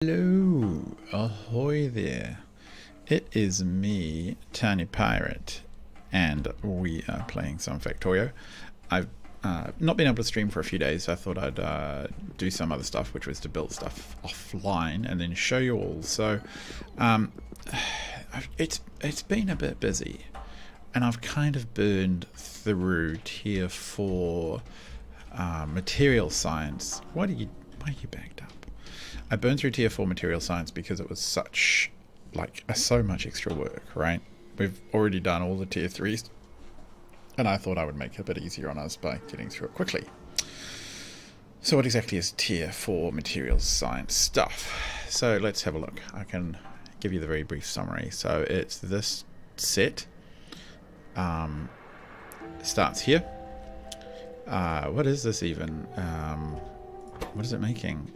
Hello, ahoy there. It is me, Tiny Pirate, and we are playing some Factorio. I've not been able to stream for a few days, so I thought I'd do some other stuff, which was to build stuff offline and then show you all. So it's been a bit busy, and I've kind of burned through tier 4 material science. Why are you backed up? I burned through tier 4 material science because it was such, so much extra work, right? We've already done all the tier 3s, and I thought I would make it a bit easier on us by getting through it quickly. So what exactly is tier 4 materials science stuff? So let's have a look. I can give you the very brief summary. So it's this set. Starts here. What is this even? What is it making?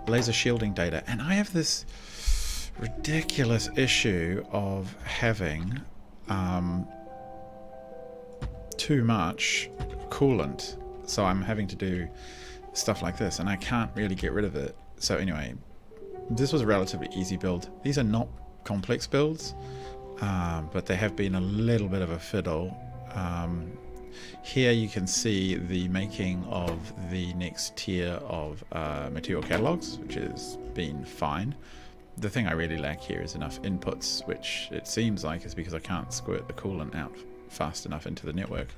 Laser shielding data. And I have this ridiculous issue of having too much coolant. So I'm having to do stuff like this, and I can't really get rid of it. So anyway, this was a relatively easy build. These are not complex builds, but they have been a little bit of a fiddle. Here you can see the making of the next tier of material catalogs, which has been fine. The thing I really lack here is enough inputs, which it seems like is because I can't squirt the coolant out fast enough into the network.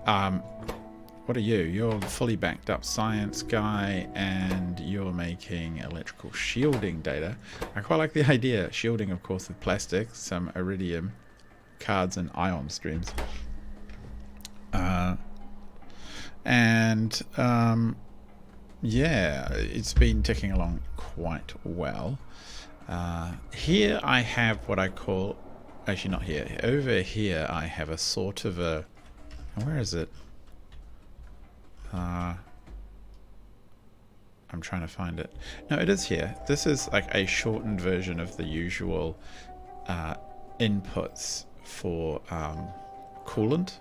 What are you? You're fully backed up science guy, and you're making electrical shielding data. I quite like the idea. Shielding, of course, with plastic, some iridium cards and ion streams. Yeah, it's been ticking along quite well. Here I have what I call, actually not here, over here I have a sort of a, where is it? I'm trying to find it. No, it is here. This is like a shortened version of the usual inputs for coolant.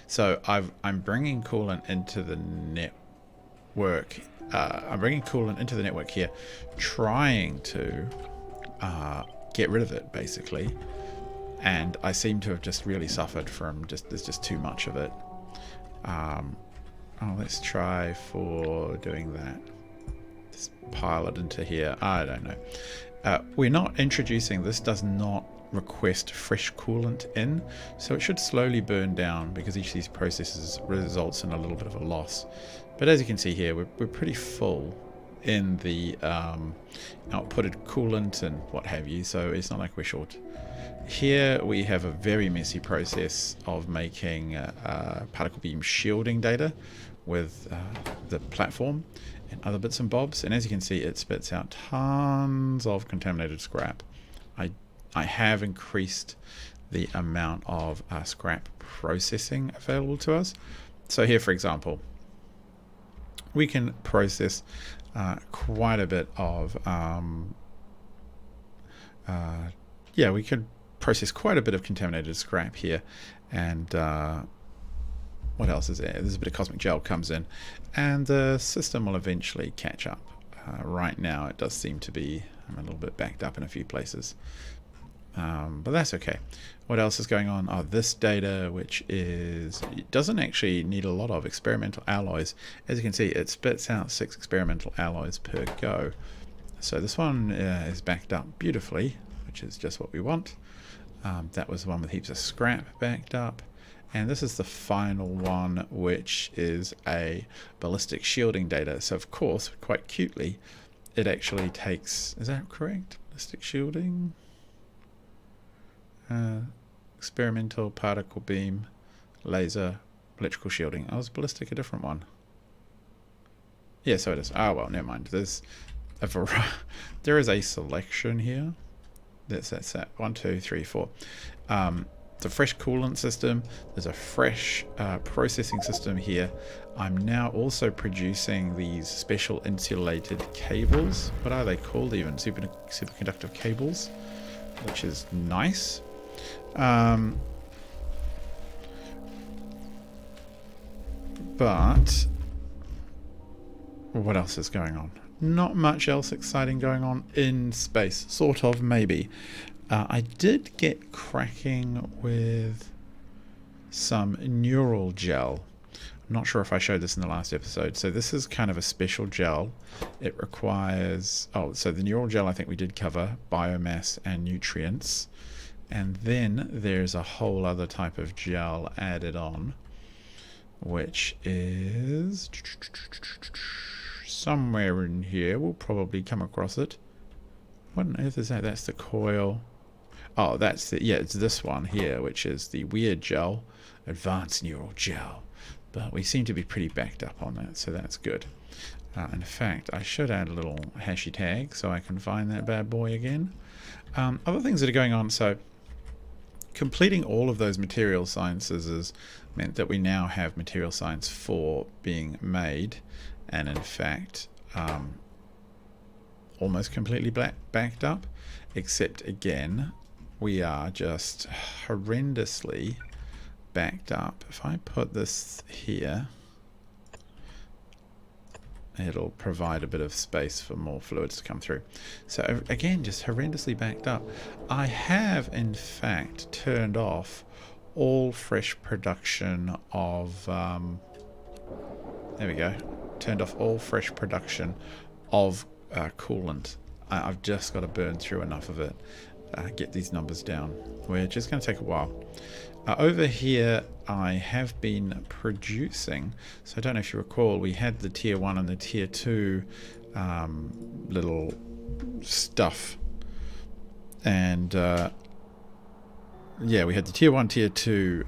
So I'm bringing coolant into the network. I'm bringing coolant into the network here, trying to get rid of it, basically. And I seem to have just really suffered from there's just too much of it. Let's try for doing that. Just pile it into here. I don't know. We're not introducing, this does not request fresh coolant in, so it should slowly burn down because each of these processes results in a little bit of a loss. But as you can see here, we're pretty full in the outputted coolant and what have you, so it's not like we're short. Here we have a very messy process of making particle beam shielding data with the platform and other bits and bobs, and as you can see, it spits out tons of contaminated scrap. I have increased the amount of scrap processing available to us. So here, for example, we can process quite a bit of, we could process quite a bit of contaminated scrap here. And what else is there? There's a bit of cosmic gel comes in, and the system will eventually catch up. Right now, it does seem to be, I'm a little bit backed up in a few places. But that's okay. What else is going on? Oh, this data, which is, it doesn't actually need a lot of experimental alloys. As you can see, it spits out 6 experimental alloys per go. So this one is backed up beautifully, which is just what we want. That was the one with heaps of scrap backed up. And this is the final one, which is a ballistic shielding data. So of course, quite cutely, it actually takes, is that correct? Ballistic shielding? Experimental particle beam, laser, electrical shielding. Oh, is ballistic a different one? Yeah, so it is. Oh well, never mind. There's a there is a selection here. That's that. 1, 2, 3, 4. It's a fresh coolant system. There's a fresh processing system here. I'm now also producing these special insulated cables. What are they called even? Superconductive cables, which is nice. But what else is going on? not much else exciting going on in space. Sort of, maybe. I did get cracking with some neural gel. I'm not sure if I showed this in the last episode. So this is kind of a special gel. It requires... so the neural gel I think we did cover, biomass and nutrients. And then there's a whole other type of gel added on, which is somewhere in here. We'll probably come across it. What on earth is that? That's the coil. Oh, that's the... yeah, it's this one here, which is the weird gel, advanced neural gel. But we seem to be pretty backed up on that, so that's good. In fact, I should add a little hashy tag so I can find that bad boy again. Other things that are going on, so completing all of those material sciences has meant that we now have material science 4 being made, and in fact almost completely backed up, except again we are just horrendously backed up. If I put this here, it'll provide a bit of space for more fluids to come through. So again, just horrendously backed up. I have in fact turned off all fresh production of there we go, turned off all fresh production of coolant. I've just got to burn through enough of it, get these numbers down, which is going to take a while. Over here I have been producing, so I don't know if you recall, we had the tier 1 and the tier 2 little stuff, and yeah, we had the tier 1, tier 2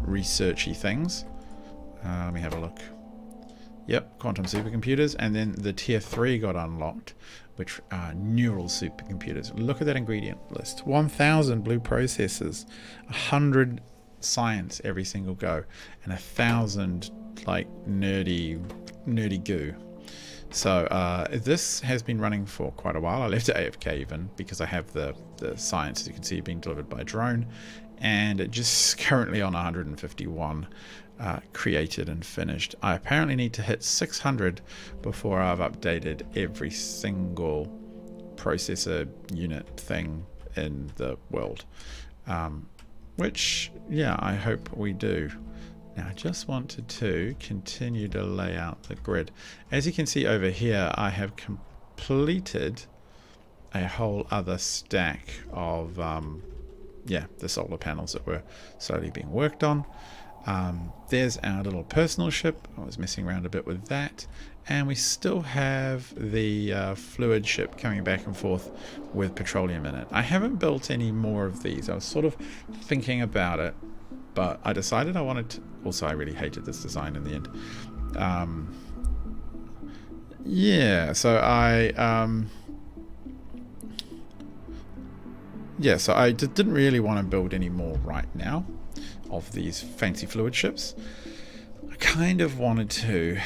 researchy things. Let me have a look. Yep, quantum supercomputers, and then the tier 3 got unlocked, which are neural supercomputers. Look at that ingredient list. 1,000 blue processors, 100 science every single go, and 1,000 like nerdy goo. So this has been running for quite a while. I left it AFK even because I have the science, as you can see, being delivered by drone, and it just currently on 151 created and finished. I apparently need to hit 600 before I've updated every single processor unit thing in the world, which yeah, I hope we do. Now I just wanted to continue to lay out the grid. As you can see over here, I have completed a whole other stack of yeah, the solar panels that were slowly being worked on. There's our little personal ship. I was messing around a bit with that, and we still have the fluid ship coming back and forth with petroleum in it. I haven't built any more of these. I was sort of thinking about it, but I decided I wanted to... Also, I really hated this design in the end. Yeah, so I didn't really want to build any more right now of these fancy fluid ships. I kind of wanted to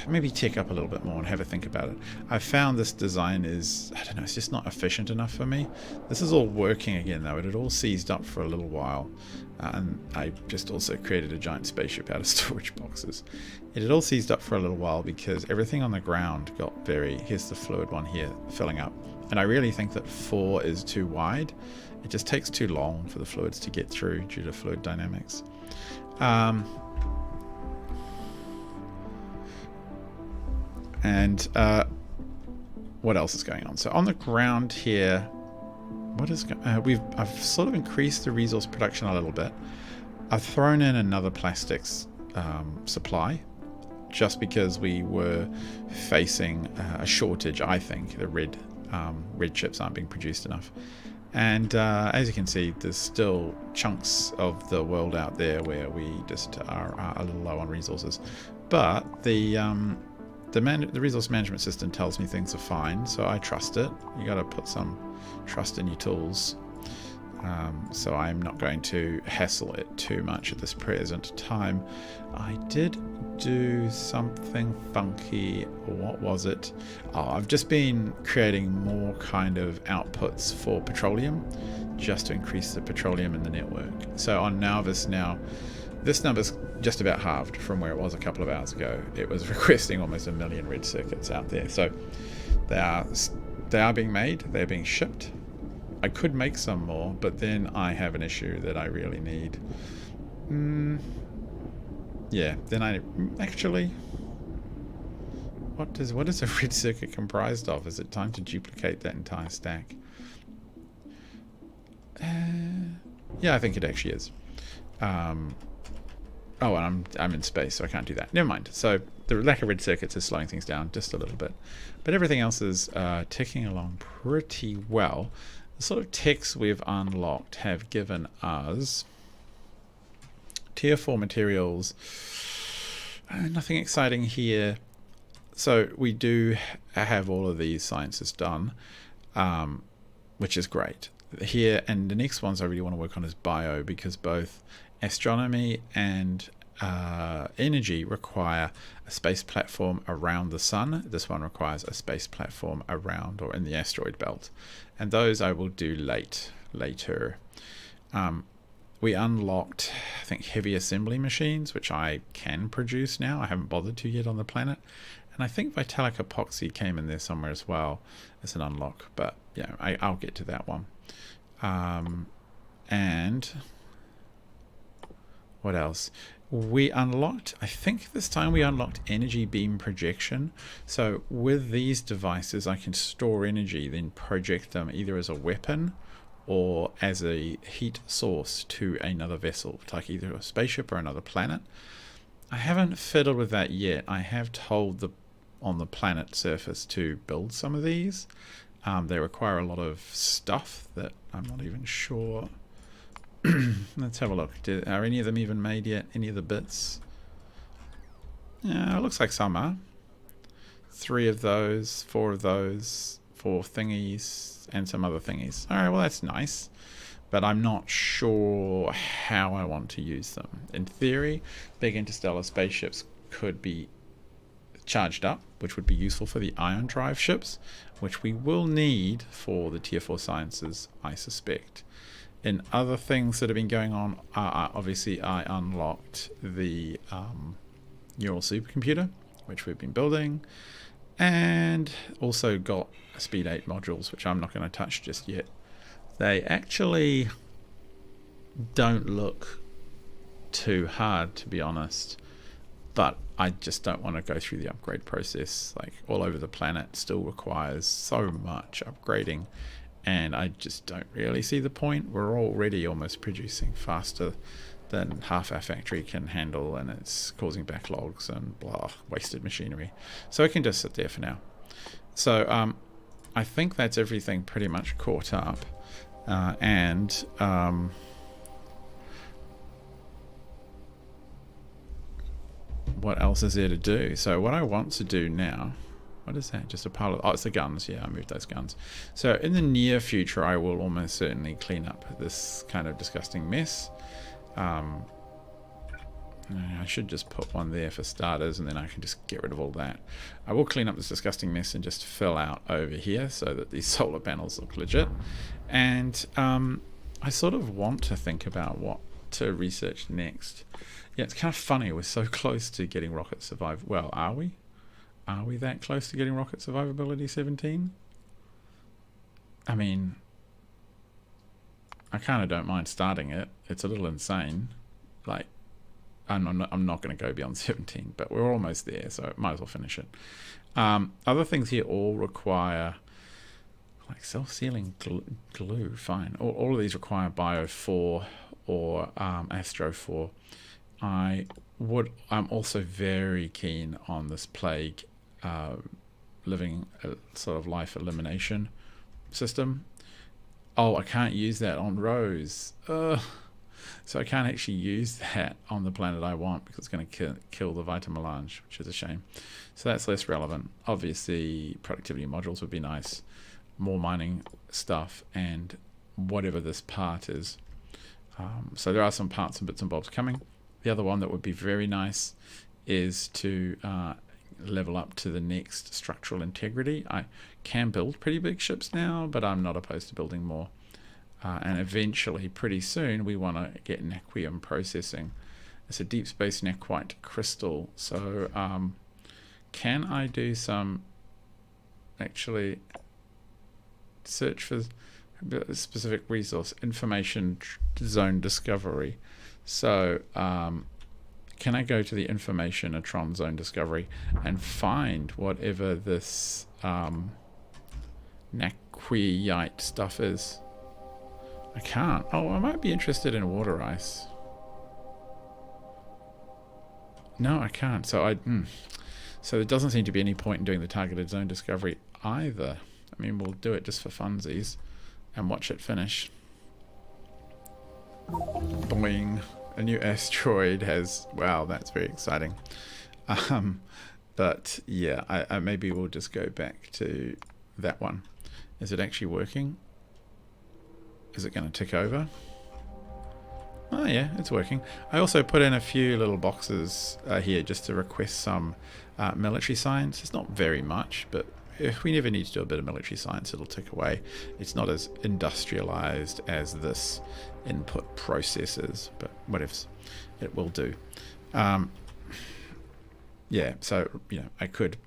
maybe tick up a little bit more and have a think about it. I found this design is, I don't know, it's just not efficient enough for me. This is all working again though. It had all seized up for a little while, and I just also created a giant spaceship out of storage boxes. It had all seized up for a little while because everything on the ground got very... Here's the fluid one here filling up, and I really think that 4 is too wide. It just takes too long for the fluids to get through due to fluid dynamics. What else is going on? So on the ground here, what is I've sort of increased the resource production a little bit. I've thrown in another plastics supply, just because we were facing a shortage. I think the red chips aren't being produced enough. And as you can see, there's still chunks of the world out there where we just are a little low on resources. But the resource management system tells me things are fine, so I trust it. You got to put some trust in your tools. So I'm not going to hassle it too much at this present time. I did do something funky. What was it? Oh, I've just been creating more kind of outputs for petroleum, just to increase the petroleum in the network. So on Nauvis now, This number's just about halved from where it was a couple of hours ago. It was requesting almost 1 million red circuits out there. So they are being made. They're being shipped. I could make some more, but then I have an issue that I really need. Yeah, then I actually... What is a red circuit comprised of? Is it time to duplicate that entire stack? Yeah, I think it actually is. Oh, and I'm in space, so I can't do that. Never mind. So the lack of red circuits is slowing things down just a little bit. But everything else is ticking along pretty well. The sort of techs we've unlocked have given us tier 4 materials. Nothing exciting here. So we do have all of these sciences done, which is great. Here, and the next ones I really want to work on is bio, because both astronomy and energy require a space platform around the sun. This one requires a space platform around or in the asteroid belt, and those I will do later. We unlocked, I think, heavy assembly machines, which I can produce now. I haven't bothered to yet on the planet. And I think Vitalic Epoxy came in there somewhere as well as an unlock, but yeah, I'll get to that one. And what else? We unlocked, I think this time we unlocked energy beam projection. So with these devices, I can store energy, then project them either as a weapon or as a heat source to another vessel, like either a spaceship or another planet. I haven't fiddled with that yet. I have told on the planet surface to build some of these. They require a lot of stuff that I'm not even sure. Let's have a look. Are any of them even made yet? Any of the bits? Yeah, it looks like some are. 3 of those, 4 of those, 4 thingies, and some other thingies. Alright, well that's nice. But I'm not sure how I want to use them. In theory, big interstellar spaceships could be charged up, which would be useful for the ion drive ships, which we will need for the tier 4 sciences, I suspect. In other things that have been going on, obviously I unlocked the neural supercomputer, which we've been building, and also got Speed 8 modules, which I'm not going to touch just yet. They actually don't look too hard, to be honest, but I just don't want to go through the upgrade process. Like, all over the planet still requires so much upgrading, and I just don't really see the point. We're already almost producing faster than half our factory can handle, and it's causing backlogs and blah, wasted machinery. So it can just sit there for now. So I think that's everything pretty much caught up. What else is there to do? So what I want to do now, what is that? Just a pile of, oh, it's the guns. Yeah, I moved those guns. So in the near future, I will almost certainly clean up this kind of disgusting mess. I should just put one there for starters, and then I can just get rid of all that. I will clean up this disgusting mess and just fill out over here so that these solar panels look legit. And I sort of want to think about what to research next. Yeah, it's kind of funny. We're so close to getting rocket survival. Well, are we? Are we that close to getting rocket survivability 17? I mean, I kind of don't mind starting it. It's a little insane. Like, I'm not going to go beyond 17, but we're almost there, so might as well finish it. Other things here all require, like, self-sealing glue. Fine. All of these require Bio 4 or Astro 4. I'm also very keen on this plague living a sort of life elimination system. Oh, I can't use that on Rose. So I can't actually use that on the planet I want because it's going to kill the Vita Melange, which is a shame. So that's less relevant. Obviously, productivity modules would be nice. More mining stuff and whatever this part is. So there are some parts and bits and bobs coming. The other one that would be very nice is to level up to the next structural integrity. I can build pretty big ships now, but I'm not opposed to building more. And eventually, pretty soon, we want to get Naquium processing. It's a deep space nequite crystal. So can I do some actually search for a specific resource, information zone discovery? So can I go to the information Atron zone discovery and find whatever this nequite stuff is? I can't. Oh, I might be interested in water ice. No, I can't. So so there doesn't seem to be any point in doing the targeted zone discovery either. I mean, we'll do it just for funsies and watch it finish. Boing. A new asteroid has... Wow, that's very exciting. But yeah, I maybe we'll just go back to that one. Is it actually working? Is it going to tick over? Oh yeah, it's working. I also put in a few little boxes here just to request some military science. It's not very much, but if we never need to do a bit of military science, it'll tick away. It's not as industrialized as this input processes, but whatevs, it will do. Yeah, so you know, I could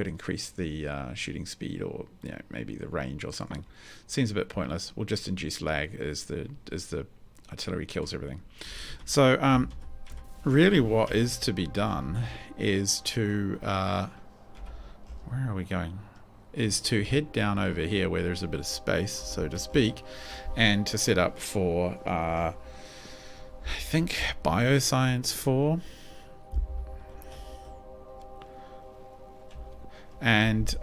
increase the shooting speed, or you know, maybe the range or something. Seems a bit pointless. We'll just induce lag as the artillery kills everything. So really what is to be done is to where are we going? Is to head down over here where there's a bit of space, so to speak, and to set up for I think Bioscience 4. And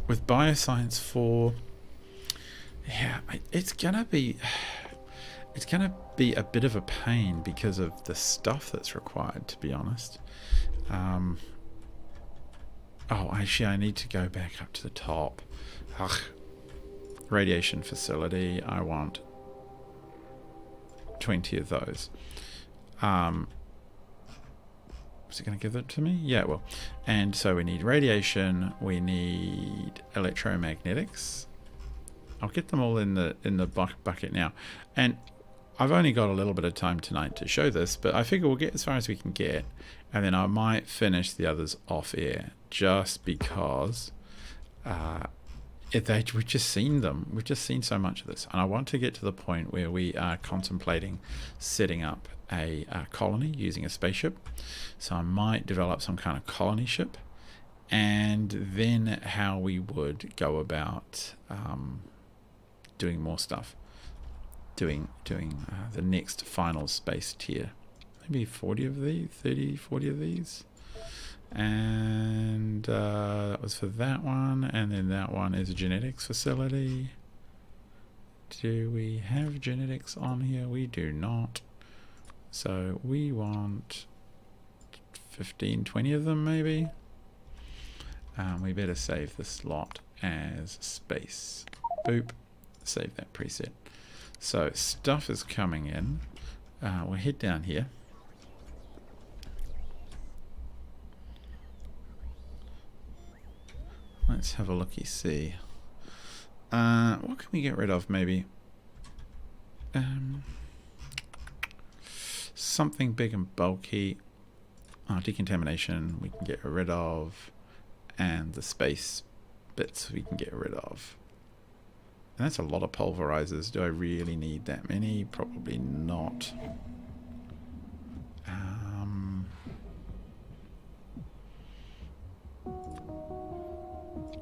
with Bioscience 4, yeah, it's gonna be a bit of a pain because of the stuff that's required, to be honest. Oh, actually, I need to go back up to the top. Ugh. Radiation facility. I want 20 of those. Is it going to give it to me? Yeah, it will. And so we need radiation. We need electromagnetics. I'll get them all in the bucket now. And I've only got a little bit of time tonight to show this, but I figure we'll get as far as we can get, and then I might finish the others off air, just because we've just seen them. We've just seen so much of this, and I want to get to the point where we are contemplating setting up a colony using a spaceship. So I might develop some kind of colony ship, and then how we would go about doing more stuff. Doing the next final space tier. Maybe 40 of these, 30, 40 of these. And that was for that one. And then that one is a genetics facility. Do we have genetics on here? We do not. So we want 15, 20 of them maybe. We better save this lot as space. Boop. Save that preset. So stuff is coming in. We'll head down here. Let's have a looky see. What can we get rid of maybe? Something big and bulky. Decontamination we can get rid of. And the space bits we can get rid of. And that's a lot of pulverizers. Do I really need that many? Probably not.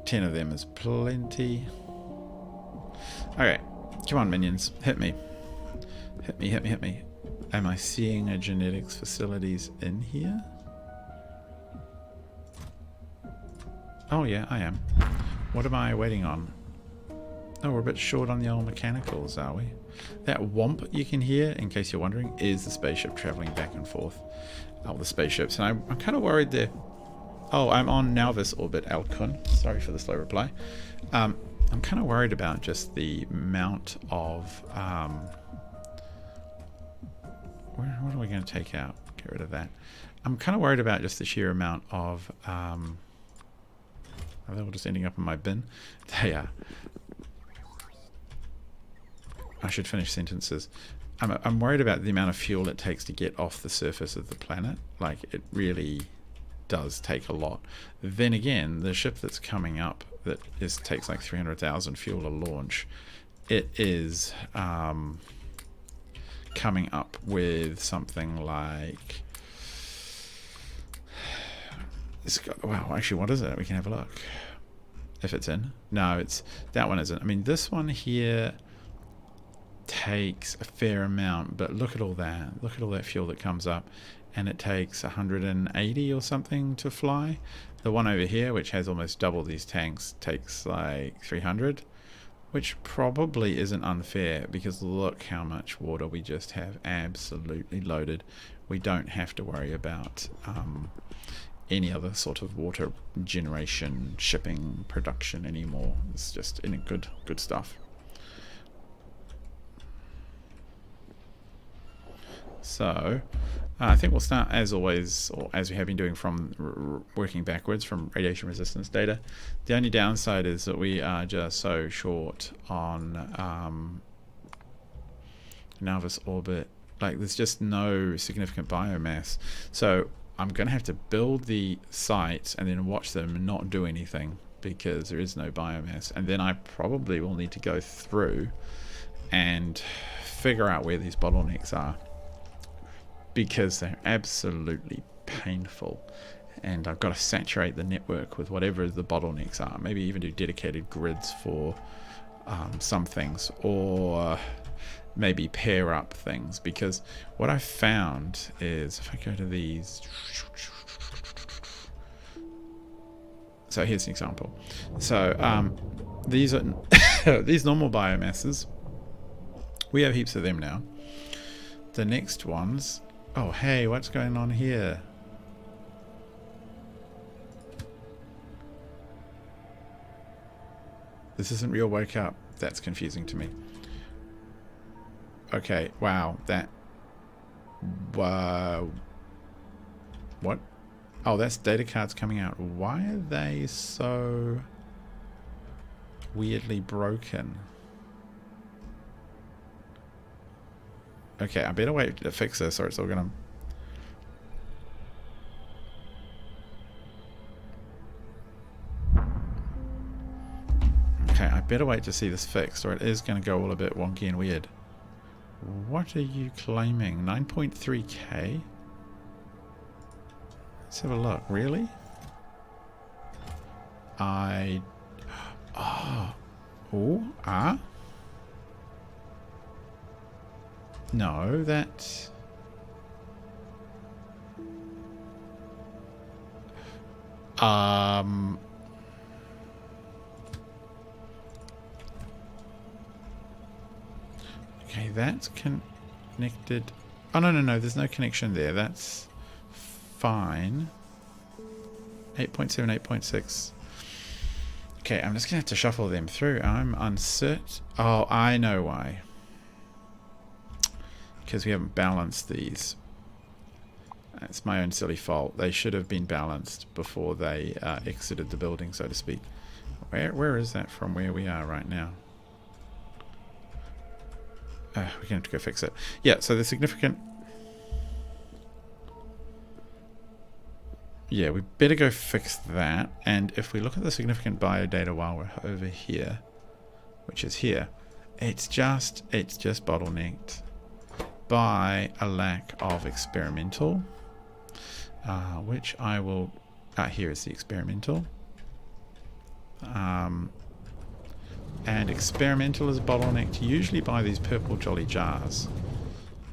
10 of them is plenty. Okay, come on minions, hit me. Hit me, hit me, hit me. Am I seeing a genetics facilities in here? Oh yeah, I am. What am I waiting on? Oh, we're a bit short on the old mechanicals, are we? That whomp you can hear, in case you're wondering, is the spaceship traveling back and forth. Oh, the spaceships. And I'm kind of worried there. Oh, I'm on Nauvis orbit, Alcun. Sorry for the slow reply. I'm kind of worried about just the amount of... what are we going to take out? Get rid of that. I'm kind of worried about just the sheer amount of... are they all just ending up in my bin? They are. I should finish sentences. I'm worried about the amount of fuel it takes to get off the surface of the planet. Like, it really does take a lot. Then again, the ship that's coming up that takes like 300,000 fuel to launch, it is coming up with something like, wow, actually, what is it? We can have a look if it's in. No, that one isn't. I mean, this one here takes a fair amount, but look at all that fuel that comes up, and it takes 180 or something to fly. The one over here, which has almost double these tanks, takes like 300, which probably isn't unfair, because look how much water we just have absolutely loaded. We don't have to worry about any other sort of water generation, shipping, production anymore. It's just in a good stuff. So I think we'll start, as always, or as we have been doing, from working backwards from radiation resistance data. The only downside is that we are just so short on Navis orbit. Like, there's just no significant biomass. So I'm going to have to build the sites and then watch them not do anything because there is no biomass. And then I probably will need to go through and figure out where these bottlenecks are, because they're absolutely painful. And I've got to saturate the network with whatever the bottlenecks are. Maybe even do dedicated grids for some things, or maybe pair up things, because what I found is, if I go to these, so here's an example. So these are these normal biomasses, we have heaps of them now. The next ones, oh hey, what's going on here? This isn't real woke up. That's confusing to me. Okay, wow, that... what? Oh, that's data cards coming out. Why are they so weirdly broken? Okay, I better wait to fix this, or it's all gonna... Okay, I better wait to see this fixed, or it is gonna go all a bit wonky and weird. What are you claiming? 9.3k? Let's have a look. Really? No, that... Okay, that's connected. Oh, no, there's no connection there. That's fine. 8.7, 8.6. Okay, I'm just going to have to shuffle them through. I'm uncertain. Oh, I know why. Because we haven't balanced these. It's my own silly fault. They should have been balanced before they exited the building, so to speak. Where is that from where we are right now? We're going to have to go fix it. Yeah, so the significant... Yeah, we better go fix that. And if we look at the significant biodata while we're over here, which is here, it's just bottlenecked by a lack of experimental, which I will... here is the experimental. And experimental is bottlenecked usually by these purple jolly jars.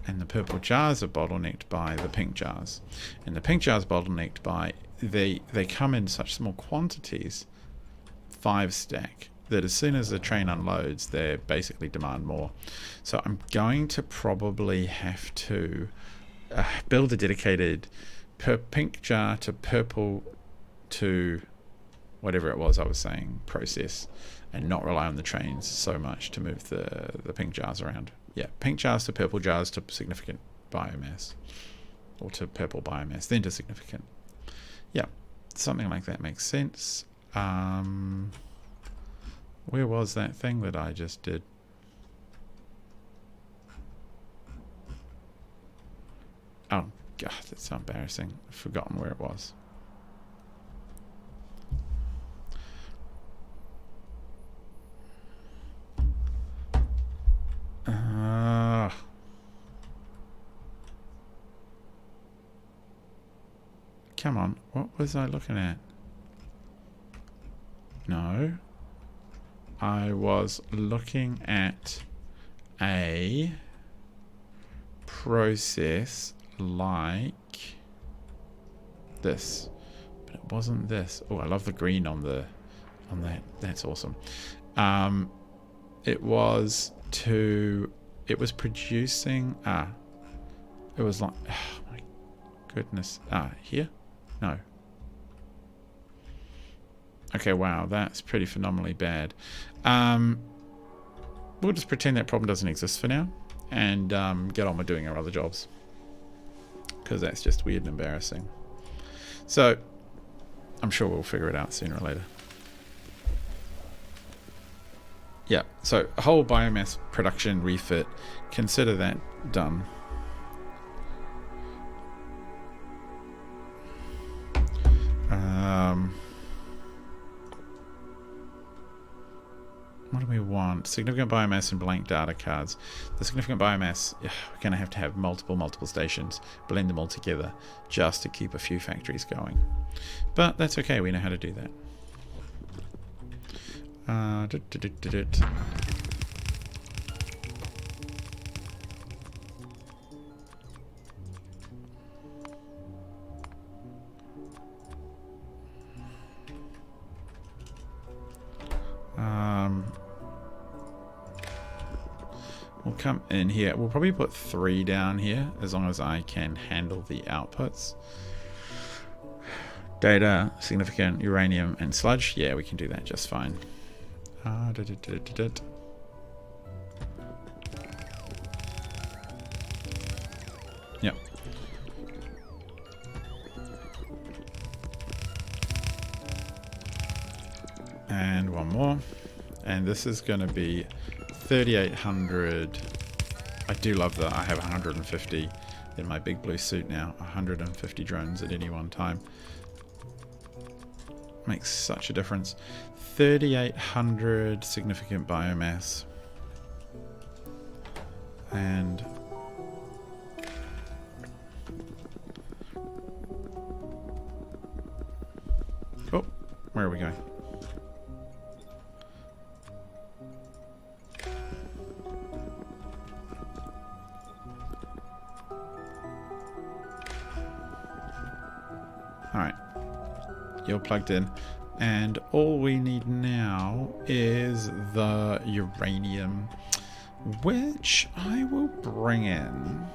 And the purple jars are bottlenecked by the pink jars. And the pink jars bottlenecked by... They come in such small quantities, 5 stack, that as soon as the train unloads, they basically demand more. So I'm going to probably have to build a dedicated pink jar to purple to whatever it was I was saying, process, and not rely on the trains so much to move the pink jars around. Yeah, pink jars to purple jars to significant biomass, or to purple biomass, then to significant. Yeah, something like that makes sense. Where was that thing that I just did? Oh, God, that's so embarrassing. I've forgotten where it was. Come on, what was I looking at? No. I was looking at a process like this, but it wasn't this. Oh, I love the green on that. That's awesome. It was producing. It was like, oh my goodness. Here? No. Okay, wow, that's pretty phenomenally bad. We'll just pretend that problem doesn't exist for now and get on with doing our other jobs, because that's just weird and embarrassing. So I'm sure we'll figure it out sooner or later. Yeah, so whole biomass production refit, consider that done. What do we want? Significant biomass and blank data cards. The significant biomass, we're going to have multiple stations, blend them all together just to keep a few factories going. But that's okay, we know how to do that. We'll come in here. We'll probably put 3 down here as long as I can handle the outputs. Data, significant, uranium, and sludge. Yeah, we can do that just fine. Yep. And one more. And this is going to be 3,800. I do love that I have 150 in my big blue suit now. 150 drones at any one time. Makes such a difference. 3,800 significant biomass. And oh, where are we going? Alright, you're plugged in, and all we need now is the uranium, which I will bring in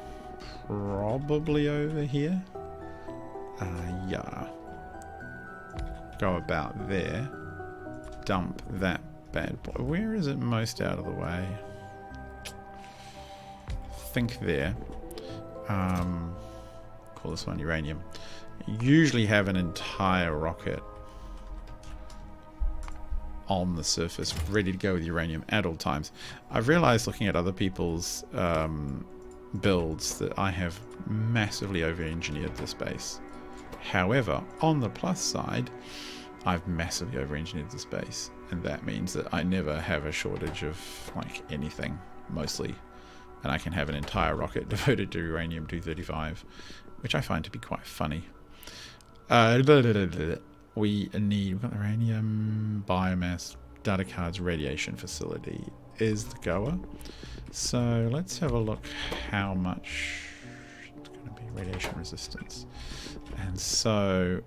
probably over here. Yeah. Go about there. Dump that bad boy. Where is it most out of the way? Think there. Call this one uranium. Usually have an entire rocket on the surface ready to go with uranium at all times. I've realized looking at other people's builds that I have massively over-engineered this base. However, on the plus side, I've massively over-engineered this base, and that means that I never have a shortage of like anything, mostly, and I can have an entire rocket devoted to uranium-235, which I find to be quite funny. We've got uranium, biomass, data cards, radiation facility is the goer. So let's have a look how much it's going to be radiation resistance. And so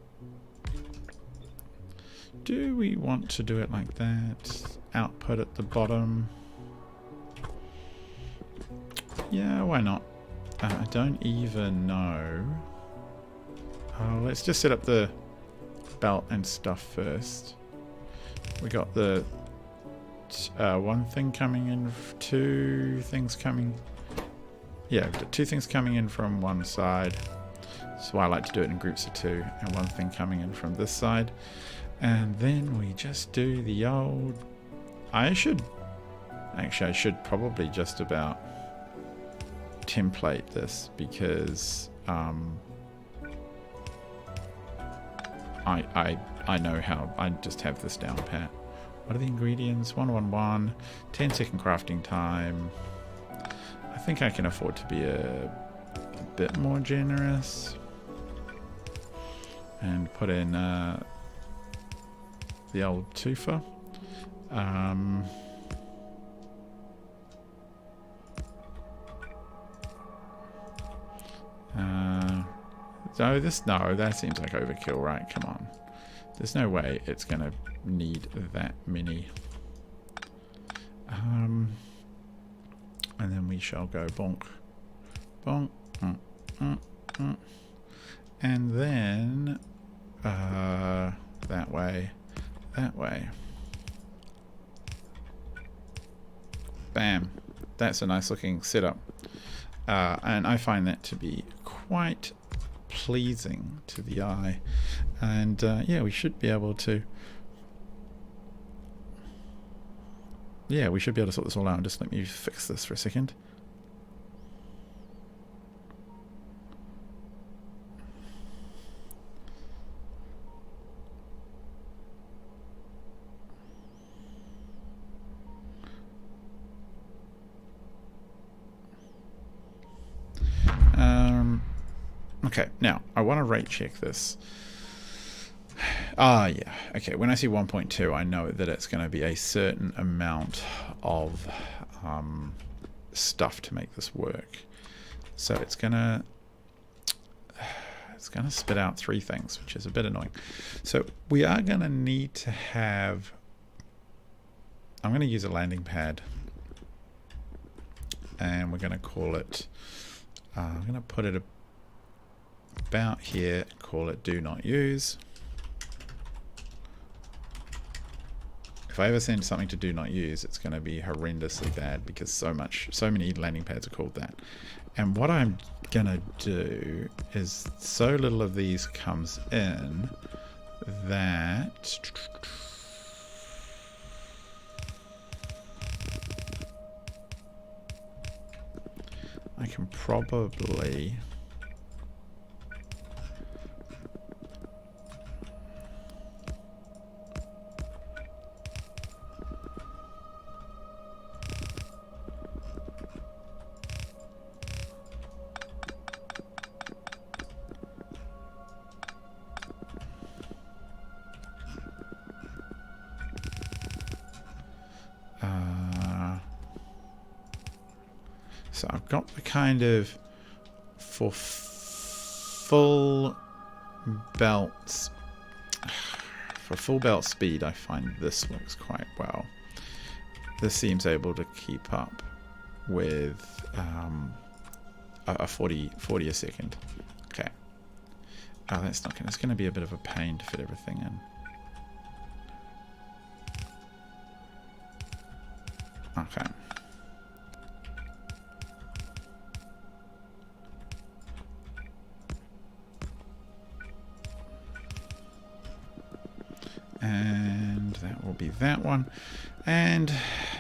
do we want to do it like that? Output at the bottom. Yeah, why not? I don't even know. Let's just set up the belt and stuff first. We got the one thing coming in, 2 things coming. Yeah, 2 things coming in from one side. That's why I like to do it in groups of 2, and 1 thing coming in from this side. And then we just do the old... I should probably just about template this, because I know how. I just have this down pat. What are the ingredients? 111, 10-second crafting time. I think I can afford to be a bit more generous and put in the old twofer. No, that seems like overkill, right? Come on. There's no way it's going to need that many. And then we shall go bonk, bonk, and then that way, that way. Bam. That's a nice looking setup. And I find that to be quite pleasing to the eye. And yeah, we should be able to sort this all out. Just let me fix this for a second. Okay, now I want to rate check this. Yeah, okay, when I see 1.2 I know that it's going to be a certain amount of stuff to make this work. So it's gonna spit out 3 things, which is a bit annoying. So we are going to need to have, I'm going to use a landing pad, and we're going to call it, I'm going to put it about here, call it do not use. If I ever send something to do not use, it's going to be horrendously bad, because so many landing pads are called that. And what I'm going to do is, so little of these comes in that I can probably so I've got the kind of, for full belts, for full belt speed, I find this works quite well. This seems able to keep up with a 40 a second. Okay. Oh, that's not gonna, it's going to be a bit of a pain to fit everything in. Okay. And that will be that one. And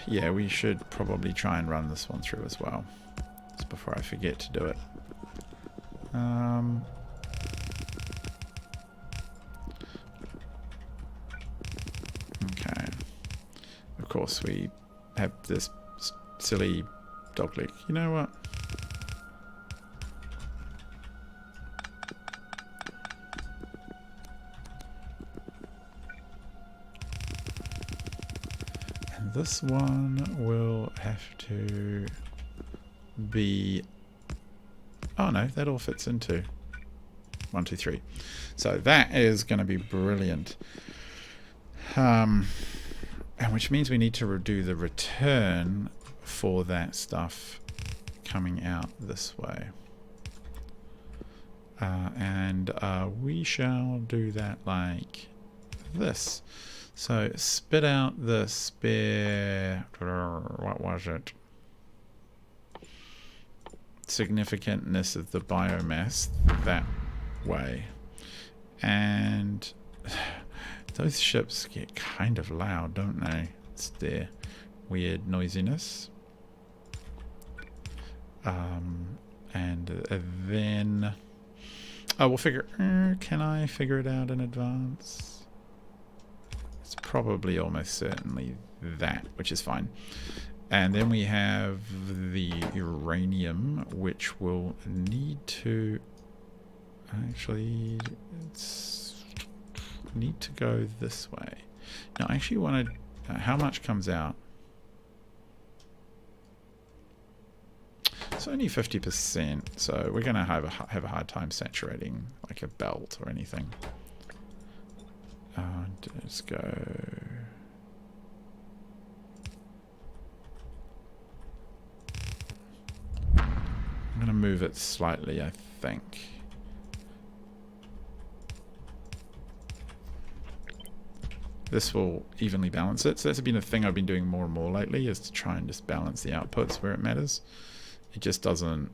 yeah, we should probably try and run this one through as well, just before I forget to do it. Okay. Of course, we have this silly dogleg. You know what? This one will have to be, oh no, that all fits into 1, 2, 3. So that is going to be brilliant. And which means we need to redo the return for that stuff coming out this way. And we shall do that like this. So spit out the spare, what was it? Significantness of the biomass that way. And those ships get kind of loud, don't they? It's their weird noisiness. And then Oh, we'll figure... can I figure it out in advance? It's probably almost certainly that, which is fine. And then we have the uranium, which will need to... Actually, it's need to go this way. Now, I actually want to... how much comes out? It's only 50%, so we're going to have a hard time saturating like a belt or anything. Let's go... I'm going to move it slightly, I think. This will evenly balance it. So that's been a thing I've been doing more and more lately, is to try and just balance the outputs where it matters. It just doesn't...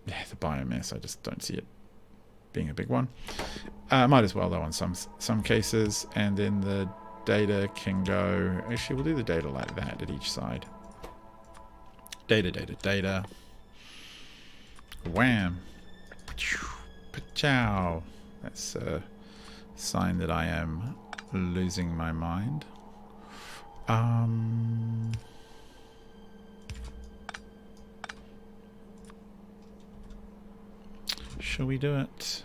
Yeah, the biomass, I just don't see it being a big one. Might as well, though, on some cases. And then the data can go... Actually, we'll do the data like that at each side. Data, data, data. Wham! Pachow! That's a sign that I am losing my mind. Shall we do it?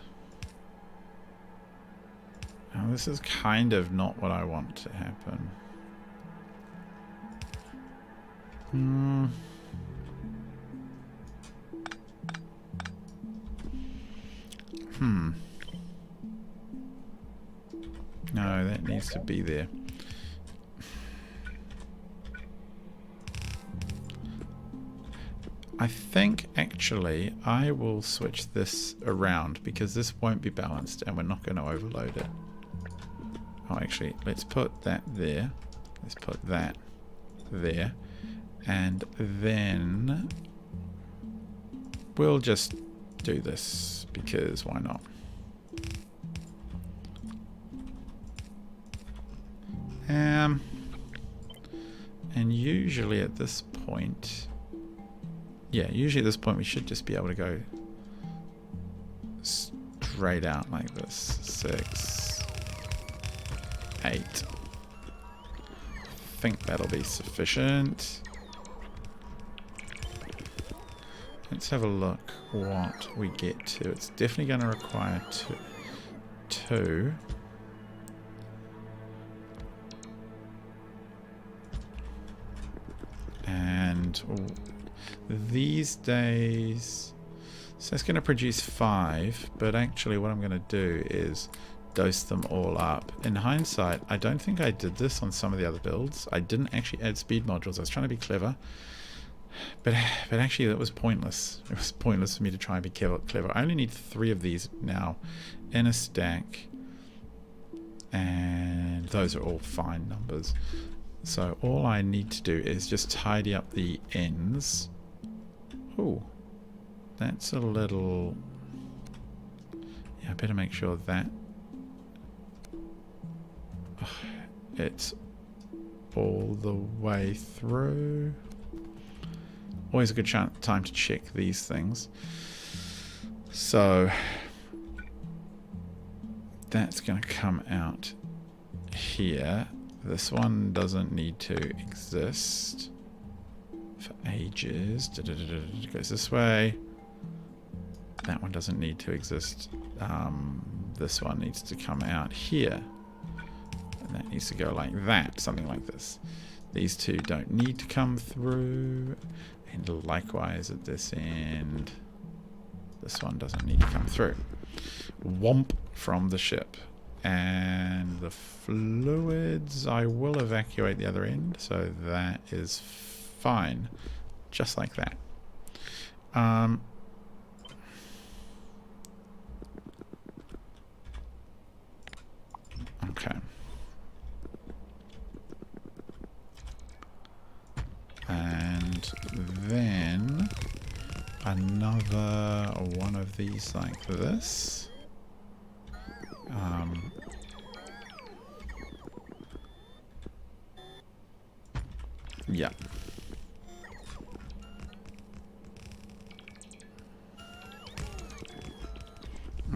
Oh, this is kind of not what I want to happen. No, that needs to be there. I think actually I will switch this around because this won't be balanced and we're not going to overload it. Oh, actually, let's put that there. Let's put that there. And then we'll just do this because why not? And usually at this point, yeah, usually at this point we should just be able to go straight out like this. 6, 8. I think that'll be sufficient. Let's have a look what we get to. It's definitely going to require two. And these days, so it's going to produce 5, but actually what I'm going to do is dose them all up. In hindsight, I don't think I did this on some of the other builds. I didn't actually add speed modules. I was trying to be clever, but actually that was pointless. It was pointless for me to try and be clever. I only need 3 of these now in a stack, and those are all fine numbers. So all I need to do is just tidy up the ends. Oh, that's a little... Yeah, I better make sure that it's all the way through. Always a good time to check these things. So that's going to come out here. This one doesn't need to exist for ages. It goes this way. That one doesn't need to exist. This one needs to come out here. And that needs to go like that, something like this. These two don't need to come through. And likewise at this end, this one doesn't need to come through. Womp from the ship. And the fluids, I will evacuate the other end, so that is fine, just like that. Okay. And then another one of these like this. Yeah.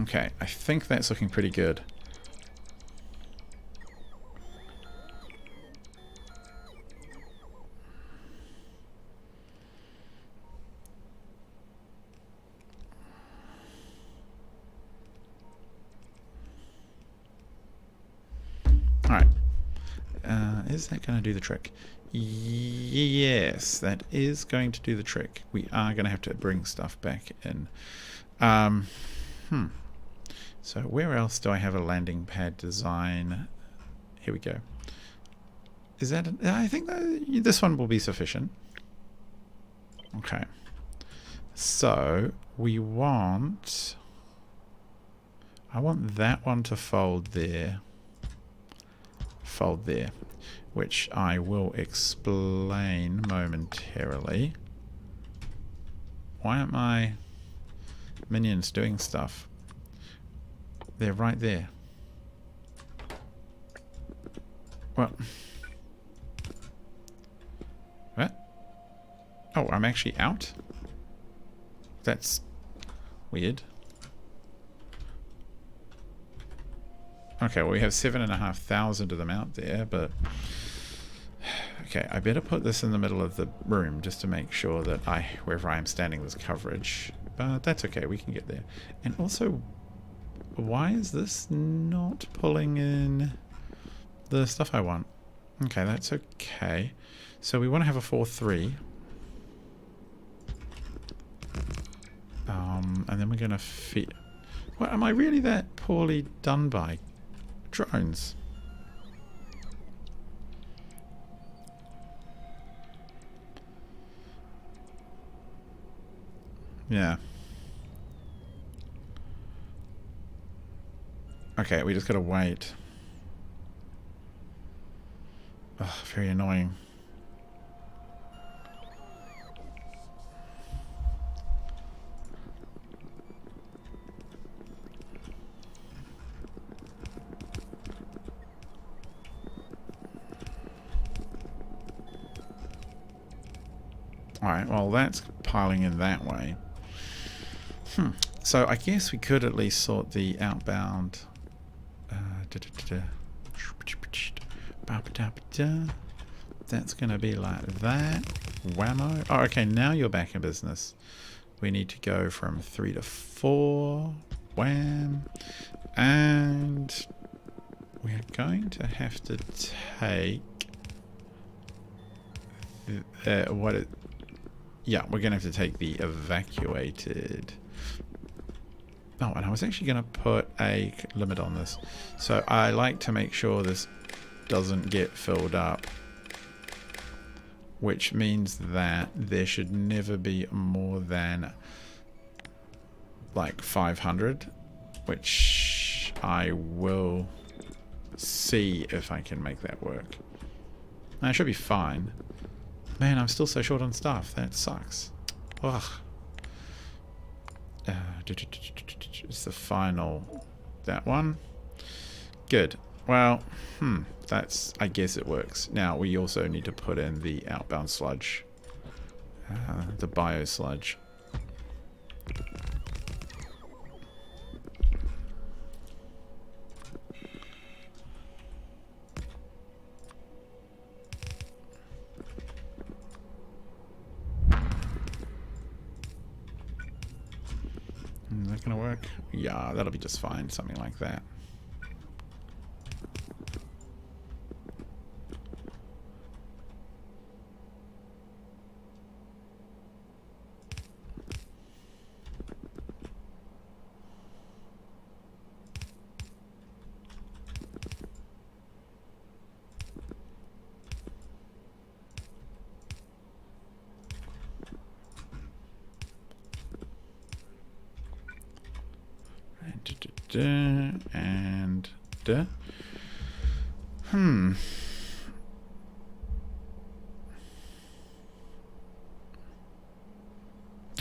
Okay, I think that's looking pretty good. Alright. Is that going to do the trick? Yes, that is going to do the trick. We are going to have to bring stuff back in. So where else do I have a landing pad design? Here we go. Is that... I think that this one will be sufficient. Okay. So we want... I want that one to fold there. Fold there. Which I will explain momentarily. Why aren't my minions doing stuff? They're right there. What? What? Oh, I'm actually out? That's weird. Okay, well we have 7,500 of them out there, but... Okay, I better put this in the middle of the room just to make sure that wherever I'm standing, there's coverage. But that's okay, we can get there. And also, why is this not pulling in the stuff I want? Okay, that's okay. So we want to have a 4-3. And then we're going to fit... What, am I really that poorly done by? Drones. Yeah. Okay, we just gotta wait. Ugh, very annoying. Alright, well that's piling in that way. So I guess we could at least sort the outbound. That's going to be like that. Whammo. Oh, okay, now you're back in business. We need to go from 3 to 4. Wham. And we're going to have to take... yeah, we're going to have to take the evacuated... Oh, and I was actually going to put a limit on this. So I like to make sure this doesn't get filled up. Which means that there should never be more than like 500. Which I will see if I can make that work. That should be fine. Man, I'm still so short on stuff. That sucks. Ugh. It's the final, that one. Good. Well, that's, I guess it works. Now we also need to put in the outbound sludge, the bio sludge. Is that gonna work? Yeah, that'll be just fine. Something like that. And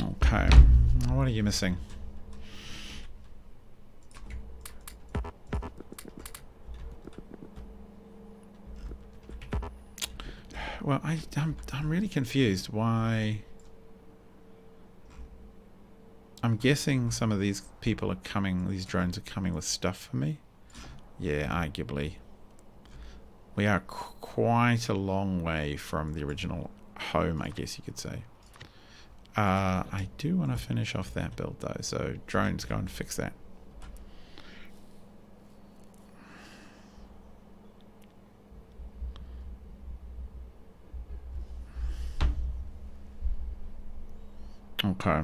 okay, what are you missing? Well, I'm really confused why. I'm guessing some of these people are coming, these drones are coming with stuff for me. Yeah, arguably. We are quite a long way from the original home, I guess you could say. I do want to finish off that build though, so drones, go and fix that. Okay.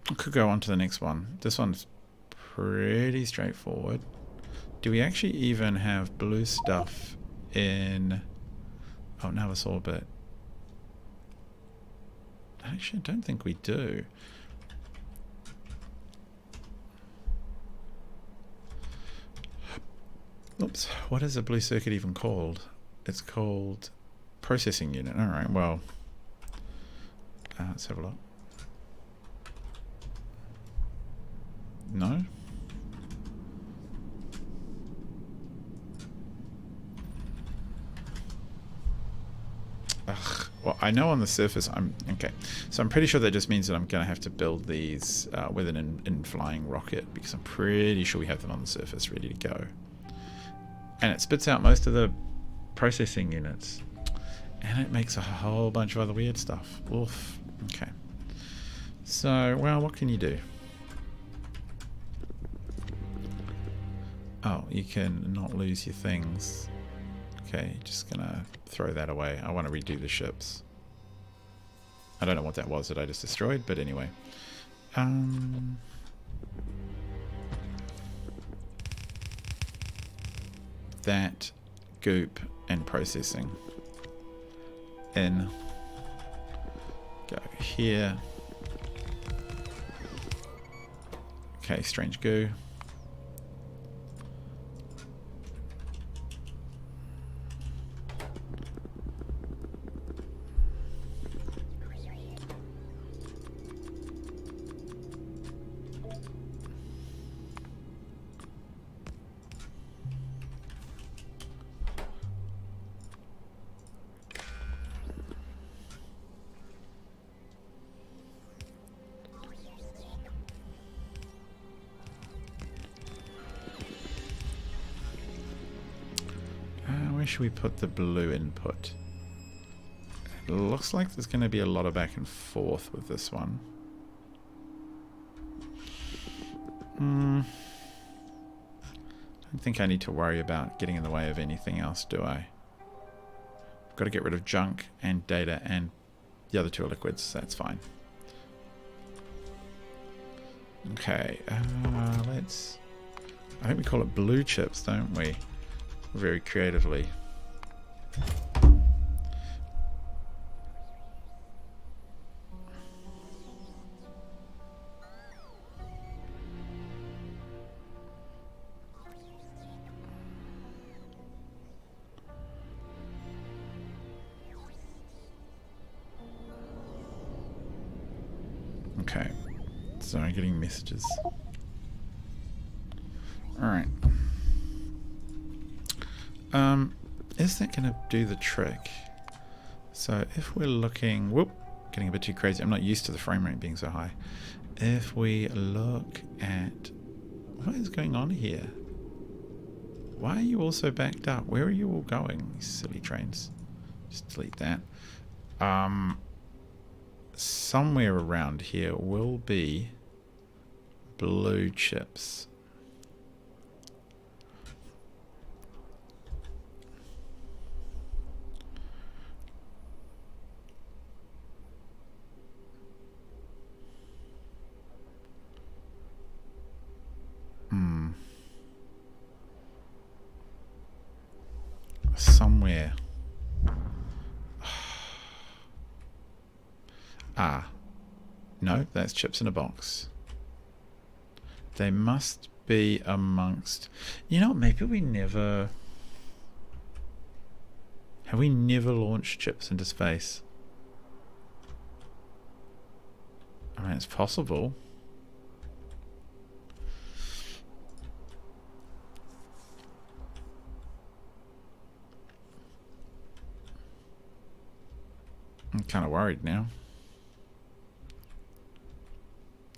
I could go on to the next one. This one's pretty straightforward. Do we actually even have blue stuff in... Oh, now it's all a bit... Actually, I don't think we do. Oops, what is a blue circuit even called? It's called processing unit. Alright, well, let's have a look. No? Ugh. Well, I know on the surface okay. So I'm pretty sure that just means that I'm going to have to build these with an in-flying rocket, because I'm pretty sure we have them on the surface ready to go. And it spits out most of the processing units. And it makes a whole bunch of other weird stuff. Oof. Okay. So, well, what can you do? Oh, you can not lose your things. Okay, just gonna throw that away. I want to redo the ships. I don't know what that was that I just destroyed, but anyway. That, goop, and processing. In. Go here. Okay, strange goo. Where should we put the blue input? It looks like there's going to be a lot of back and forth with this one. I don't think I need to worry about getting in the way of anything else, do I? I've got to get rid of junk and data, and the other two are liquids. That's fine. Okay, let's... I think we call it blue chips, don't we? Very creatively. Okay, so I'm getting messages. Alright. Is that going to do the trick? So if we're looking... Whoop! Getting a bit too crazy. I'm not used to the frame rate being so high. If we look at... What is going on here? Why are you all so backed up? Where are you all going, you silly trains? Just delete that. Somewhere around here will be blue chips. Somewhere. Ah. No, that's chips in a box. They must be amongst... You know, maybe we never... Have we never launched chips into space? I mean, it's possible. kind of worried now.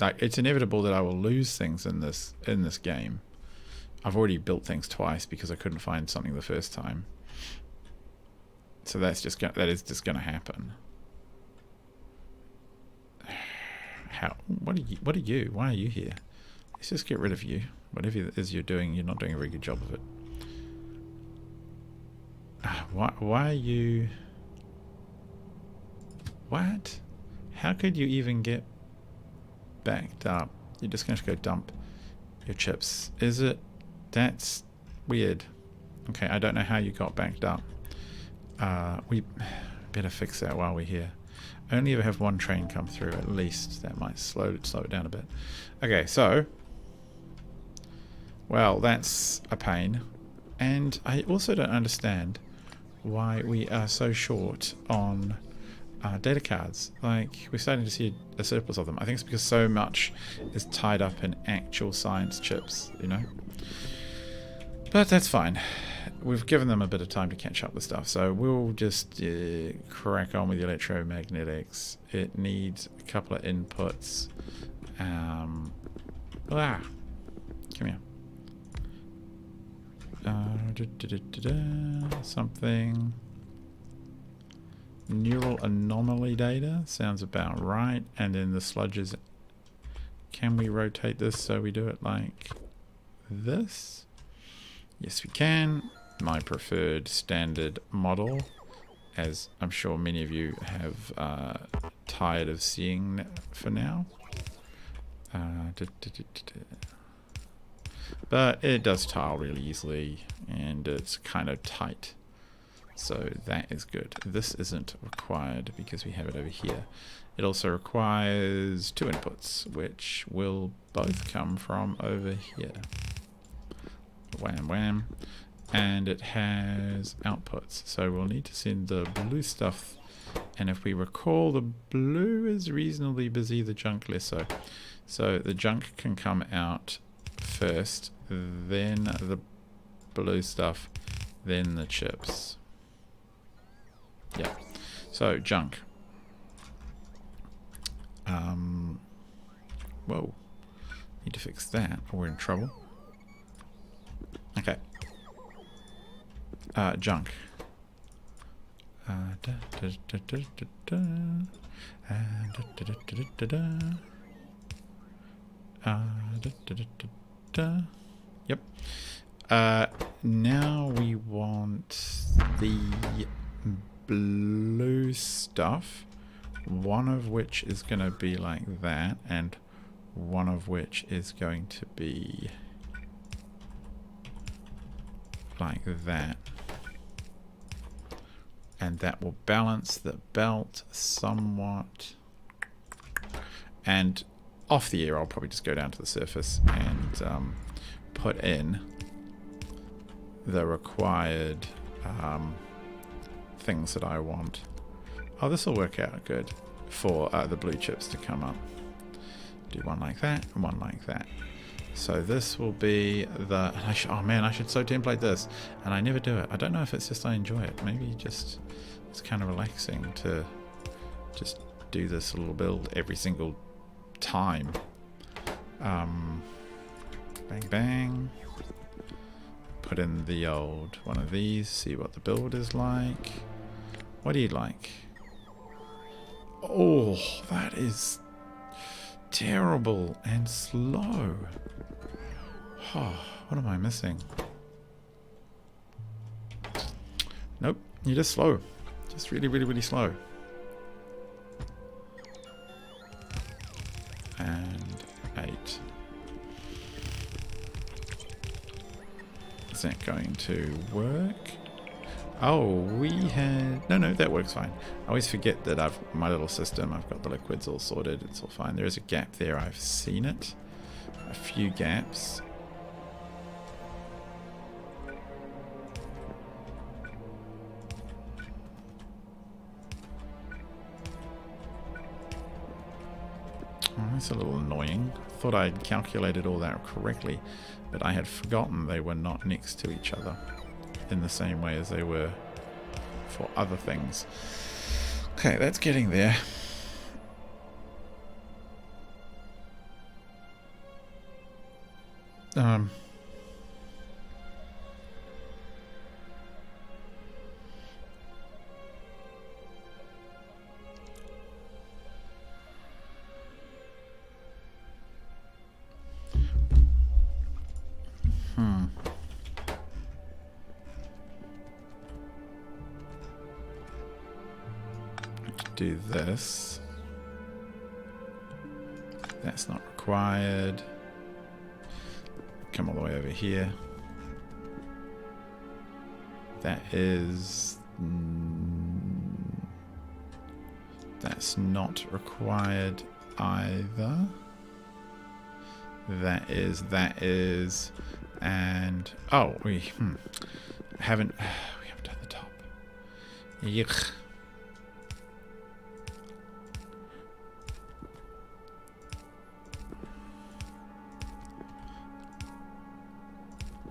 Like, it's inevitable that I will lose things in this game. I've already built things twice because I couldn't find something the first time. So that is just going to happen. What are you? Why are you here? Let's just get rid of you. Whatever it is you're doing, you're not doing a very good job of it. Why are you... What? How could you even get backed up? You're just going to go dump your chips. Is it? That's weird. Okay, I don't know how you got backed up. We better fix that while we're here. I only ever have one train come through, at least. That might slow it down a bit. Okay, so... Well, that's a pain. And I also don't understand why we are so short on data cards. Like, we're starting to see a surplus of them. I think it's because so much is tied up in actual science chips, you know? But that's fine. We've given them a bit of time to catch up with stuff, so we'll just crack on with the electromagnetics. It needs a couple of inputs. Come here. Something. Neural anomaly data sounds about right. And then the sludges. Can we rotate this so we do it like this? Yes, we can. My preferred standard model, as I'm sure many of you have tired of seeing for now. But it does tile really easily, and it's kind of tight. So that is good. This isn't required because we have it over here. It also requires 2 inputs, which will both come from over here. Wham wham. And it has outputs, so we'll need to send the blue stuff, and if we recall, the blue is reasonably busy, the junk less so. So the junk can come out first, then the blue stuff, then the chips. Yeah, so junk. Whoa, need to fix that or we're in trouble. Okay. Junk. Yep. Now we want the blue stuff, one of which is going to be like that, and one of which is going to be like that. And that will balance the belt somewhat. And off the air, I'll probably just go down to the surface and put in the required things that I want. Oh, this will work out good for the blue chips to come up. Do one like that and one like that. So this will be the... oh man, I should so template this. And I never do it. I don't know if it's just I enjoy it. Maybe just it's kind of relaxing to just do this little build every single time. Bang bang. Put in the old one of these. See what the build is like. What do you like? Oh, that is terrible and slow. Oh, what am I missing? Nope, you're just slow. Just really, really, really slow. And 8. Is that going to work? Oh, we had... No, that works fine. I always forget that my little system, I've got the liquids all sorted. It's all fine. There is a gap there. I've seen it. A few gaps. Oh, that's a little annoying. Thought I'd calculated all that correctly, but I had forgotten they were not next to each other in the same way as they were for other things. Okay, that's getting there. Um... Do this. That's not required. Come all the way over here. That is... that's not required either. That is, and oh, we haven't done the top. Yuck.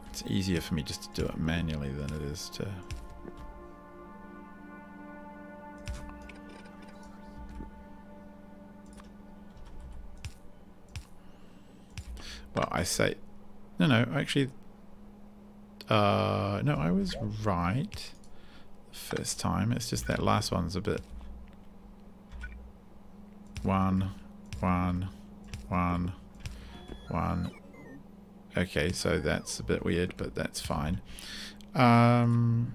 It's easier for me just to do it manually than it is to. Well, I say, no, actually, no, I was right the first time. It's just that last one's a bit. 1, 1, 1, 1. Okay, so that's a bit weird, but that's fine. Bonk.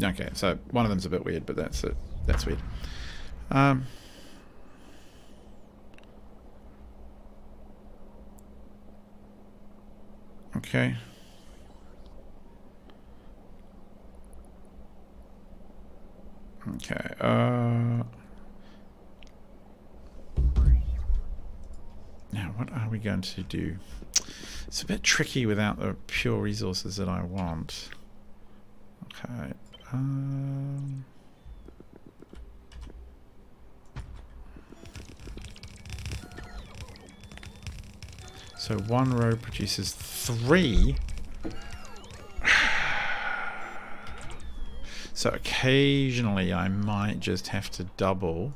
Okay, so one of them's a bit weird, but that's it. That's weird. Okay. Okay. Now, what are we going to do? It's a bit tricky without the pure resources that I want. Okay. So one row produces 3. So occasionally I might just have to double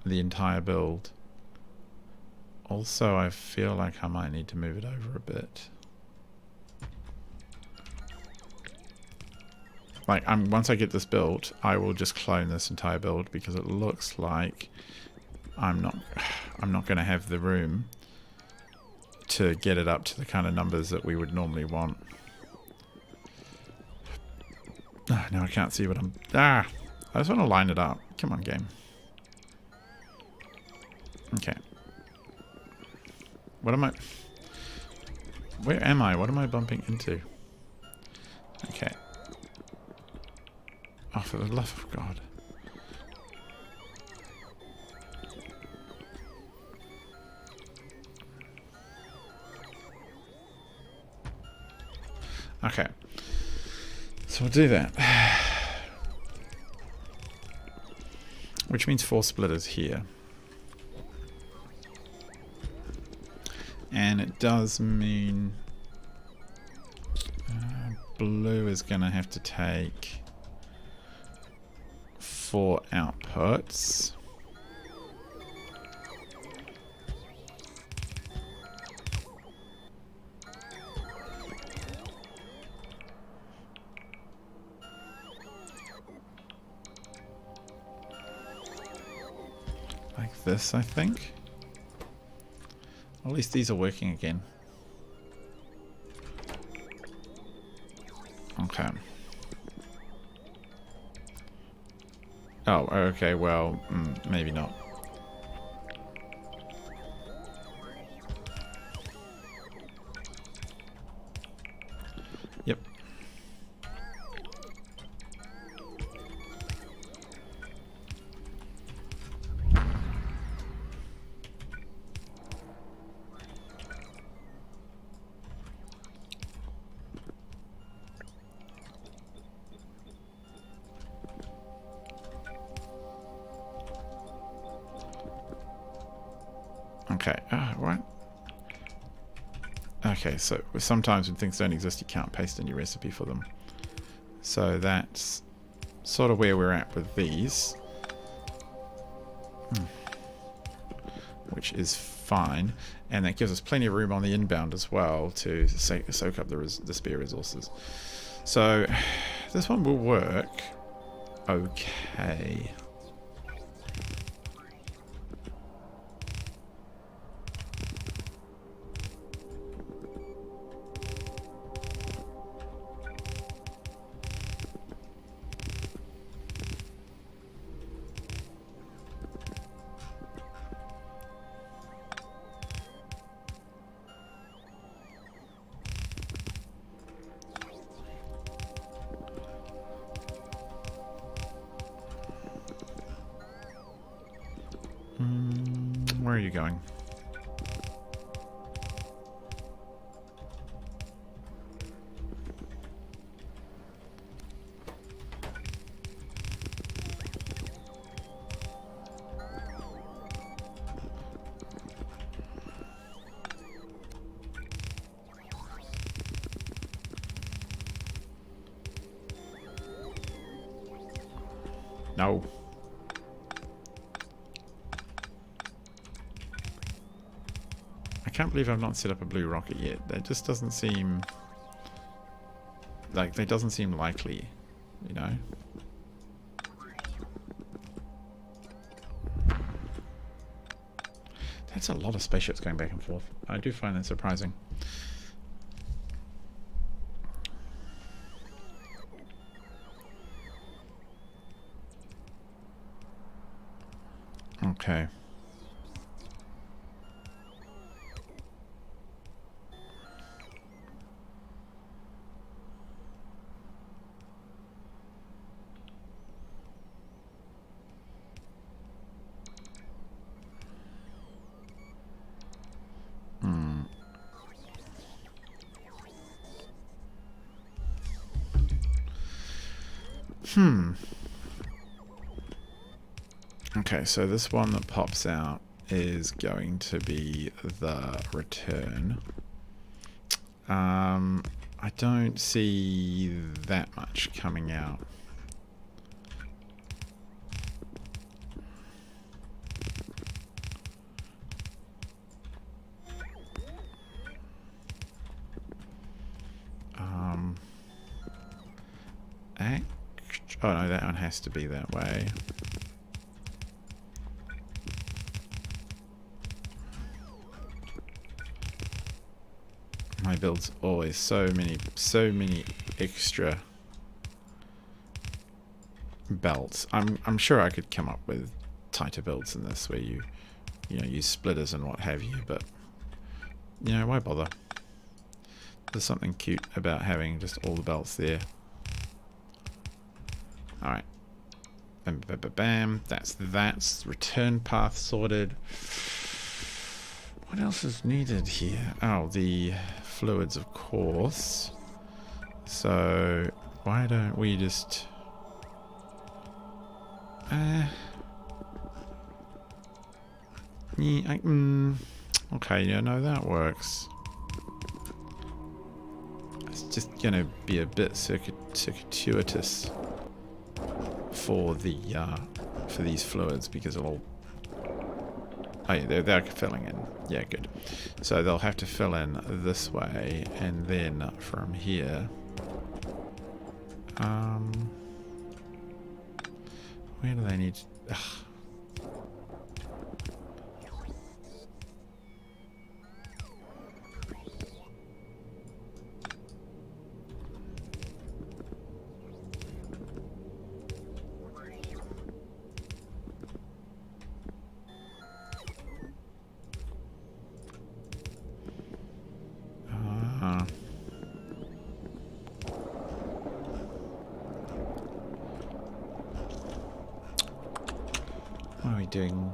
the entire build. Also, I feel like I might need to move it over a bit. Like, once I get this built, I will just clone this entire build because it looks like I'm not going to have the room to get it up to the kind of numbers that we would normally want. Oh, now I can't see what I'm... I just want to line it up. Come on, game. Okay. What am I... Where am I? What am I bumping into? Okay. Oh, for the love of God. Okay. So we'll do that. Which means 4 splitters here. And it does mean blue is going to have to take 4 outputs. Like this, I think. At least these are working again. Okay. Oh, okay, well, maybe not. Yep. Okay, what? Okay, so sometimes when things don't exist, you can't paste in your recipe for them. So that's sort of where we're at with these. Which is fine. And that gives us plenty of room on the inbound as well to soak up the spare resources. So this one will work okay. Where are you going? No. I can't believe I've not set up a blue rocket yet. That just doesn't seem like, that doesn't seem likely, you know? That's a lot of spaceships going back and forth. I do find that surprising. Okay. Okay, so this one that pops out is going to be the return. I don't see that much coming out. Oh no, that one has to be that way. My build's always so many extra belts. I'm sure I could come up with tighter builds than this, where you know, use splitters and what have you, but you know, why bother? There's something cute about having just all the belts there. Alright. Bam, bam, bam, bam. That's return path sorted. What else is needed here? Oh, the fluids, of course. So why don't we just okay, yeah, no, that works. It's just gonna be a bit circuitous for the for these fluids, because it'll, oh yeah, they're filling in. Yeah, good. So they'll have to fill in this way, and then from here, where do they need? Ugh. What are we doing?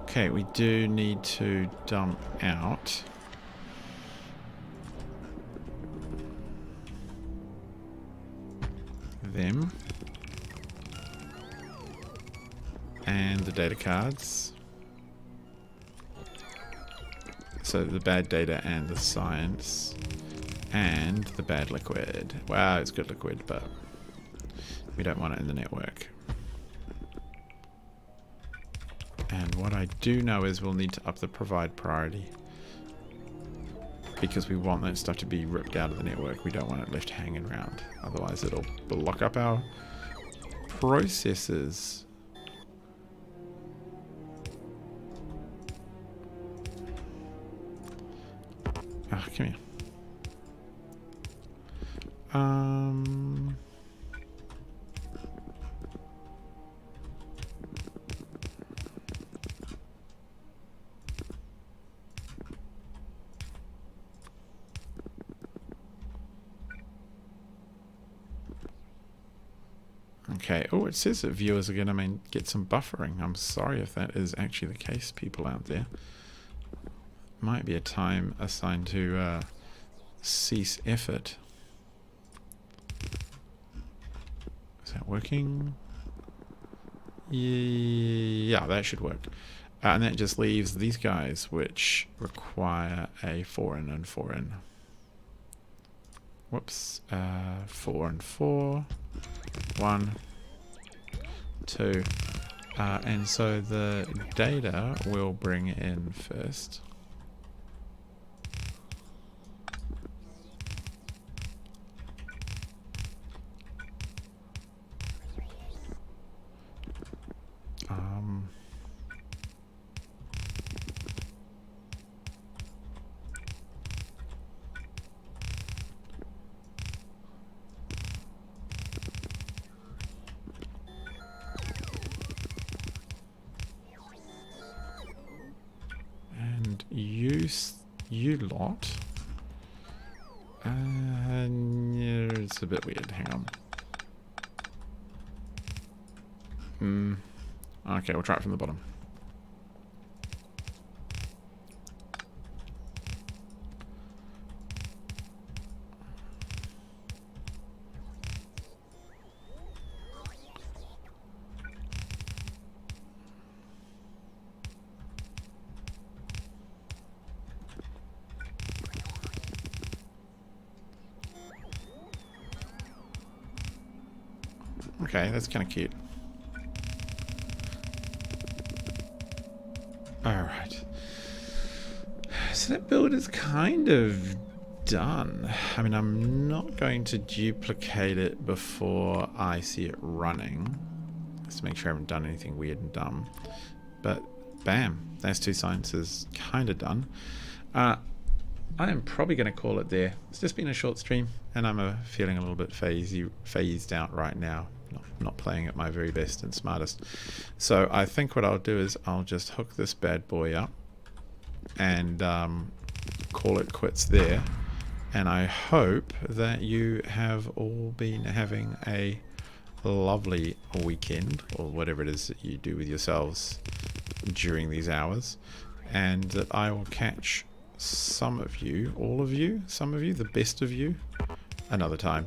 Okay, we do need to dump out them and the data cards. So the bad data and the science and the bad liquid. Wow, it's good liquid, but we don't want it in the network. And what I do know is we'll need to up the provide priority, because we want that stuff to be ripped out of the network. We don't want it left hanging around. Otherwise it'll block up our processes. Ah, come here. Okay. Oh, it says that viewers are going to get some buffering. I'm sorry if that is actually the case, people out there. Might be a time assigned to cease effort. Is that working? Yeah, that should work. And that just leaves these guys, which require a 4 in and 4 in. Whoops. 4 and 4. 1, 2. And so the data will bring in first. You lot. Yeah, it's a bit weird. Hang on. Okay, we'll try it from the bottom. Okay, that's kind of cute. Alright. So that build is kind of done. I mean, I'm not going to duplicate it before I see it running, just to make sure I haven't done anything weird and dumb. But bam, that's 2 sciences kind of done. I am probably going to call it there. It's just been a short stream, and I'm feeling a little bit phased out right now. Not playing at my very best and smartest. So I think what I'll do is I'll just hook this bad boy up and call it quits there. And I hope that you have all been having a lovely weekend, or whatever it is that you do with yourselves during these hours, and that I will catch some of you, all of you, some of you, the best of you, another time.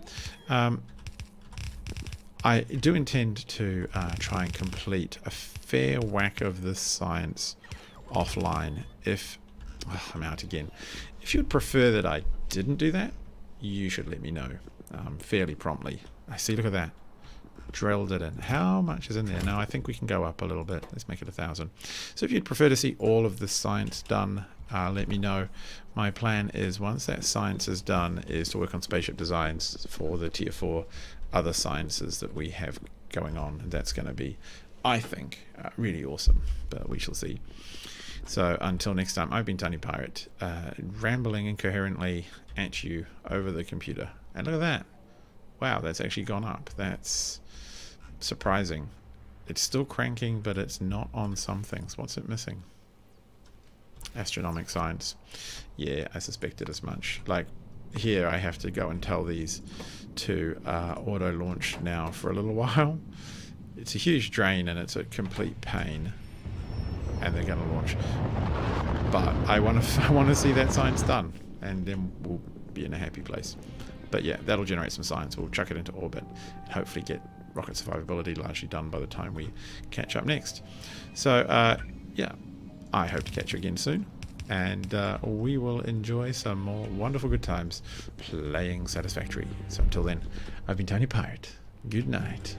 I do intend to try and complete a fair whack of this science offline. If I'm out again. If you'd prefer that I didn't do that, you should let me know fairly promptly. I see, look at that. Drilled it in. How much is in there? Now I think we can go up a little bit. Let's make it 1,000. So if you'd prefer to see all of this science done, let me know. My plan is, once that science is done, is to work on spaceship designs for the tier 4 other sciences that we have going on. And that's going to be, I think, really awesome, but we shall see. So until next time, I've been Tiny Pirate, rambling incoherently at you over the computer. And look at that. Wow, that's actually gone up. That's surprising. It's still cranking, but it's not on some things. What's it missing? Astronomic science. Yeah, I suspected as much. Like, here I have to go and tell these to auto launch now for a little while. It's a huge drain and it's a complete pain, and they're going to launch. But I want to see that science done, and then we'll be in a happy place. But yeah, that'll generate some science. We'll chuck it into orbit and hopefully get rocket survivability largely done by the time we catch up next. So yeah, I hope to catch you again soon, and we will enjoy some more wonderful good times playing Satisfactory. So until then, I've been Tiny Pirate. Good night.